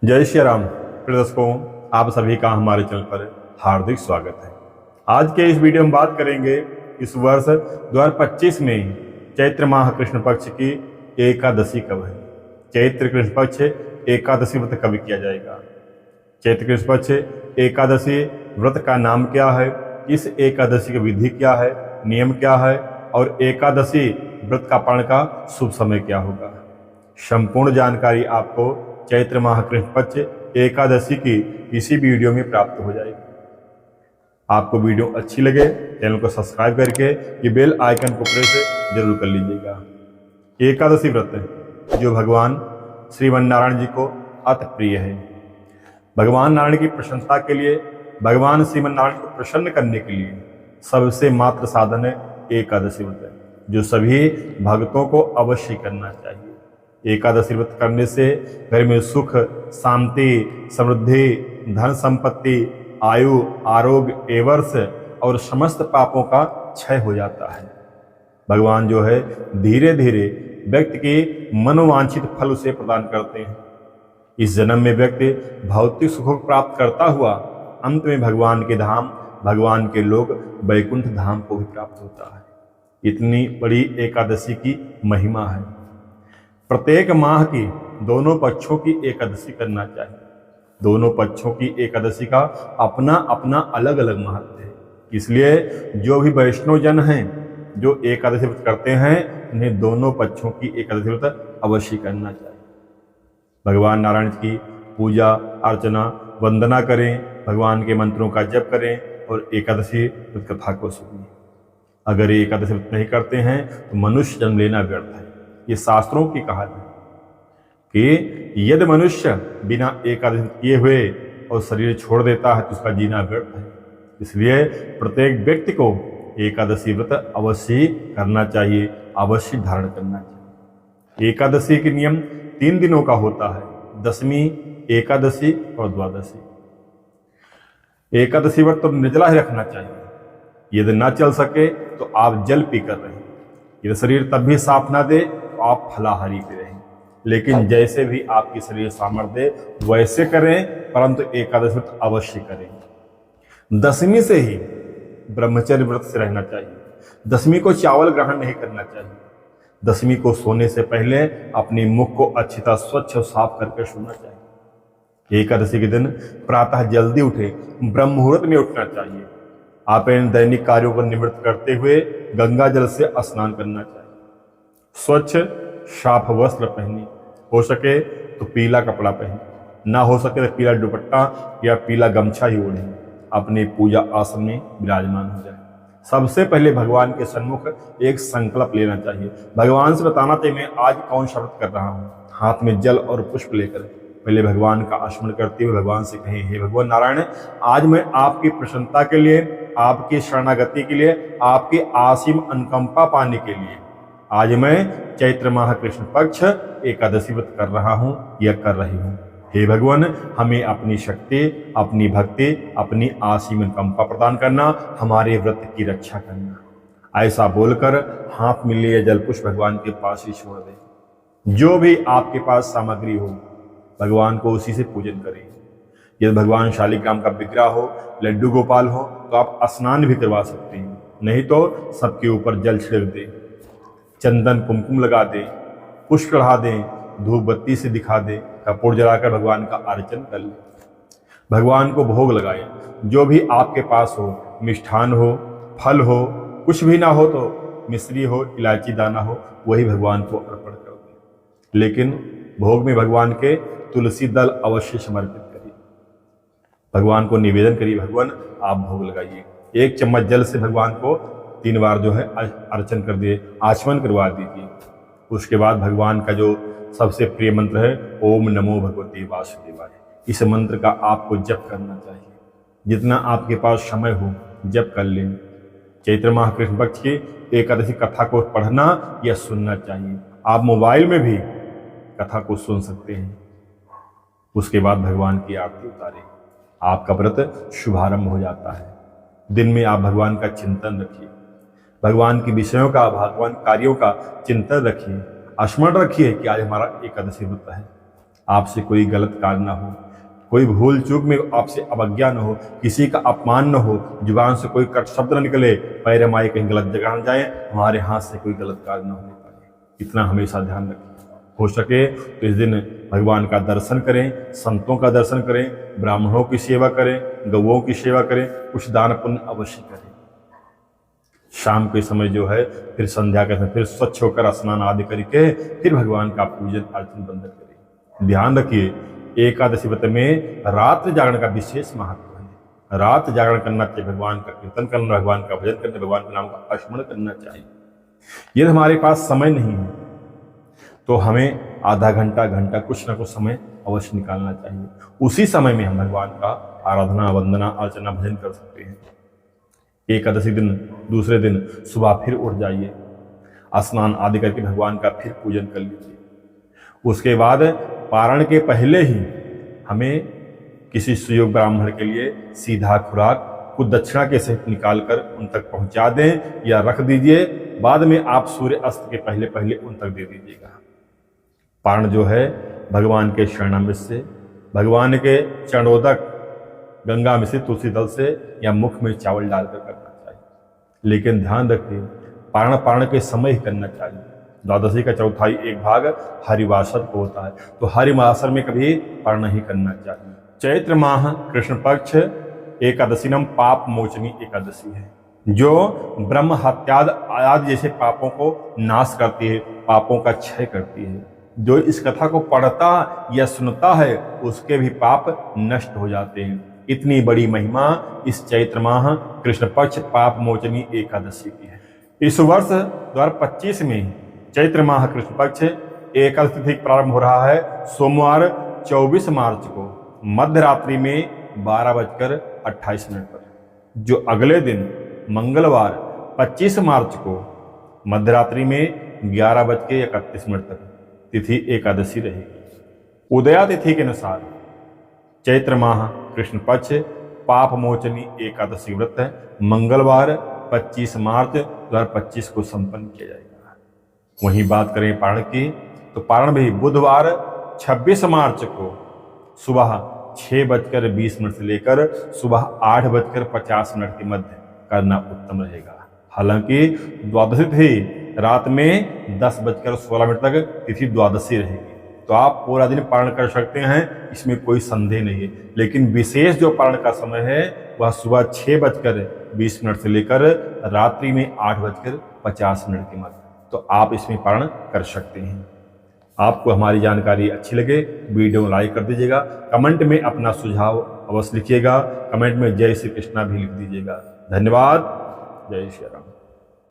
जय श्री राम। प्रिय दर्शकों, आप सभी का हमारे चैनल पर हार्दिक स्वागत है। आज के इस वीडियो में बात करेंगे इस वर्ष 2025 में चैत्र माह कृष्ण पक्ष की एकादशी कब है। चैत्र कृष्ण पक्ष एकादशी व्रत कब किया जाएगा। चैत्र कृष्ण पक्ष एकादशी व्रत का नाम क्या है, इस एकादशी की विधि क्या है, नियम क्या है और एकादशी व्रत का पारण का शुभ समय क्या होगा। संपूर्ण जानकारी आपको चैत्र माह कृष्ण पक्ष एकादशी की इसी वीडियो में प्राप्त हो जाएगी। आपको वीडियो अच्छी लगे चैनल को सब्सक्राइब करके ये बेल आइकन को प्रेस जरूर कर लीजिएगा। एकादशी व्रत जो भगवान श्रीमन नारायण जी को अति प्रिय है। भगवान नारायण की प्रशंसा के लिए, भगवान श्रीमन नारायण को प्रसन्न करने के लिए सबसे मात्र साधन है एकादशी व्रत, जो सभी भक्तों को अवश्य करना चाहिए। एकादशी व्रत करने से घर में सुख, शांति, समृद्धि, धन संपत्ति, आयु, आरोग्य, ऐवर्ष और समस्त पापों का क्षय हो जाता है। भगवान जो है धीरे धीरे व्यक्ति के मनोवांछित फल उसे प्रदान करते हैं। इस जन्म में व्यक्ति भौतिक सुखों को प्राप्त करता हुआ अंत में भगवान के धाम, भगवान के लोक वैकुंठ धाम को भी प्राप्त होता है। इतनी बड़ी एकादशी की महिमा है। प्रत्येक माह की दोनों पक्षों की एकादशी करना चाहिए। दोनों पक्षों की एकादशी का अपना अपना अलग अलग महत्व है। इसलिए जो भी वैष्णव जन हैं जो एकादशी व्रत करते हैं, उन्हें दोनों पक्षों की एकादशी व्रत अवश्य करना चाहिए। भगवान नारायण की पूजा अर्चना वंदना करें, भगवान के मंत्रों का जप करें और एकादशी व्रत कथा को सुनिए। अगर एकादशी व्रत नहीं करते हैं तो मनुष्य जन्म लेना व्यर्थ है। ये शास्त्रों की कहानी है कि यदि मनुष्य बिना एकादशी किए हुए और शरीर छोड़ देता है तो उसका जीना व्यर्थ है। इसलिए प्रत्येक व्यक्ति को एकादशी व्रत अवश्य करना चाहिए, अवश्य धारण करना चाहिए। एकादशी के नियम 3 दिनों का होता है, दशमी, एकादशी और द्वादशी। एकादशी व्रत तो निर्जला ही रखना चाहिए। यदि ना चल सके तो आप जल पीकर रहें। यदि शरीर तब भी साफ ना दे तो आप फलाहारी पे रहें। लेकिन जैसे भी आपकी शरीर सामर्थ्य दे वैसे करें, परंतु एकादशी व्रत अवश्य करें। दशमी से ही ब्रह्मचर्य व्रत से रहना चाहिए। दशमी को चावल ग्रहण नहीं करना चाहिए। दशमी को सोने से पहले अपने मुख को अच्छी तरह स्वच्छ और साफ करके सोना चाहिए। एकादशी के दिन प्रातः जल्दी उठे, ब्रह्म मुहूर्त में उठना चाहिए। आप इन दैनिक कार्यों को निवृत्त करते हुए गंगा जल से स्नान करना चाहिए। स्वच्छ साफ वस्त्र पहनिए, हो सके तो पीला कपड़ा पहनिए, ना हो सके तो पीला दुपट्टा या पीला गमछा ही ओढ़े। अपने पूजा आसन में विराजमान हो जाए। सबसे पहले भगवान के सन्मुख एक संकल्प लेना चाहिए। भगवान से बताना चाहिए मैं आज कौन सा व्रत कर रहा हूँ। हाथ में जल और पुष्प लेकर पहले भगवान का स्मरण करते हुए भगवान से कहें, हे भगवान नारायण, आज मैं आपकी प्रसन्नता के लिए, आपकी शरणागति के लिए, आपकी असीम अनुकंपा पाने के लिए आज मैं चैत्र माह कृष्ण पक्ष एकादशी व्रत कर रहा हूँ या कर रही हूँ। हे भगवान, हमें अपनी शक्ति, अपनी भक्ति, अपनी असीम अनुकंपा प्रदान करना, हमारे व्रत की रक्षा करना। ऐसा बोलकर हाथ में लिए जल पुष्प भगवान के पास ही छोड़ दें। जो भी आपके पास सामग्री हो भगवान को उसी से पूजन करें। यदि भगवान शालिग्राम का विग्रह हो, लड्डू गोपाल हो तो आप स्नान भी करवा सकते हैं। नहीं तो सबके ऊपर जल छिड़क दें, चंदन कुमकुम लगा दें, पुष्प चढ़ा दें, धूप बत्ती से दिखा दें, कपूर जलाकर भगवान का अर्चन कर लें। भगवान को भोग लगाएं। जो भी आपके पास हो, मिष्ठान हो, फल हो, कुछ भी ना हो तो मिश्री हो, इलायची दाना हो, वही भगवान को अर्पण कर दें। लेकिन भोग में भगवान के तुलसी दल अवश्य समर्पित करिए। भगवान को निवेदन करिए, भगवान आप भोग लगाइए। 1 चम्मच जल से भगवान को 3 बार जो है अर्चन कर दिए, आचमन करवा दीजिए। उसके बाद भगवान का जो सबसे प्रिय मंत्र है, ओम नमो भगवते वासुदेवाय, इस मंत्र का आपको जप करना चाहिए। जितना आपके पास समय हो जप कर लें। चैत्र माह कृष्ण पक्ष की एकादशी कथा को पढ़ना या सुनना चाहिए। आप मोबाइल में भी कथा को सुन सकते हैं। उसके बाद भगवान की आरती उतारें, आपका व्रत शुभारंभ हो जाता है। दिन में आप भगवान का चिंतन रखिए, भगवान के विषयों का, भगवान कार्यों का चिंतन रखिए, स्मरण रखिए कि आज हमारा एकादशी व्रत है। आपसे कोई गलत कार्य ना हो, कोई भूल चूक में आपसे अवज्ञा न हो, किसी का अपमान न हो, जुबान से कोई कट शब्द न निकले, पैर हमारे कहीं गलत जगह न जाए, हमारे हाथ से कोई गलत कार्य न होने पाए। इतना हमेशा ध्यान रखें। हो सके तो इस दिन भगवान का दर्शन करें, संतों का दर्शन करें, ब्राह्मणों की सेवा करें, गौओं की सेवा करें, कुछ दान पुण्य अवश्य करें। शाम के समय जो है फिर संध्या के समय फिर स्वच्छ होकर स्नान आदि करके फिर भगवान का पूजन अर्चन बंदन करें। ध्यान रखिए, एकादशी व्रत में रात्रि जागरण का विशेष महत्व है। रात जागरण करना चाहिए, भगवान का कीर्तन करना, भगवान का भजन करना, भगवान के नाम का स्मरण करना चाहिए। यदि हमारे पास समय नहीं है तो हमें आधा घंटा घंटा कुछ ना कुछ समय अवश्य निकालना चाहिए। उसी समय में हम भगवान का आराधना, वंदना, अर्चना, भजन कर सकते हैं। एकादशी दिन दूसरे दिन सुबह फिर उठ जाइए, स्नान आदि करके भगवान का फिर पूजन कर लीजिए। उसके बाद पारण के पहले ही हमें किसी सुयोग्य ब्राह्मण के लिए सीधा खुराक कुछ दक्षिणा के सहित निकाल कर उन तक पहुंचा दें या रख दीजिए। बाद में आप सूर्य अस्त के पहले पहले उन तक दे दीजिएगा। पारण जो है भगवान के शरणामृत से, भगवान के चरणोदक गंगा मिश्रित तुलसी दल से या मुख में चावल डालकर करना चाहिए। लेकिन ध्यान रखिए, पारण के समय ही करना चाहिए। द्वादशी का चौथाई एक भाग हरिवासर को होता है, तो हरिवासर में कभी पारण नहीं करना चाहिए। चैत्र माह कृष्ण पक्ष एकादशी नाम पाप मोचनी एकादशी है, जो ब्रह्म हत्याद आदि जैसे पापों को नाश करती है, पापों का क्षय करती है। जो इस कथा को पढ़ता या सुनता है उसके भी पाप नष्ट हो जाते हैं। इतनी बड़ी महिमा इस चैत्र माह कृष्ण पक्ष पाप मोचनी एकादशी की है। इस वर्ष 2025 में चैत्र माह कृष्ण पक्ष एकादशी तिथि प्रारंभ हो रहा है सोमवार 24 मार्च को मध्य रात्रि में 12:28 पर, जो अगले दिन मंगलवार 25 मार्च को मध्य रात्रि में 11:31 तक तिथि एकादशी रहेगी। उदया तिथि के अनुसार चैत्र माह कृष्ण पक्ष पाप मोचनी एकादशी व्रत मंगलवार 25 मार्च 2025 को संपन्न किया जाएगा। वहीं बात करें पारण की, तो पारण भी बुधवार 26 मार्च को सुबह 6:20 से लेकर सुबह 8:50 के मध्य करना उत्तम रहेगा। हालांकि द्वादशी तिथि रात में 10:16 तक तिथि द्वादशी रहेगी, तो आप पूरा दिन पारण कर सकते हैं, इसमें कोई संदेह नहीं है। लेकिन विशेष जो पारण का समय है वह सुबह 6:20 से लेकर रात्रि में 8:50 के मध्य, तो आप इसमें पारण कर सकते हैं। आपको हमारी जानकारी अच्छी लगे वीडियो लाइक कर दीजिएगा, कमेंट में अपना सुझाव अवश्य लिखिएगा, कमेंट में जय श्री कृष्णा भी लिख दीजिएगा। धन्यवाद। जय श्री राम।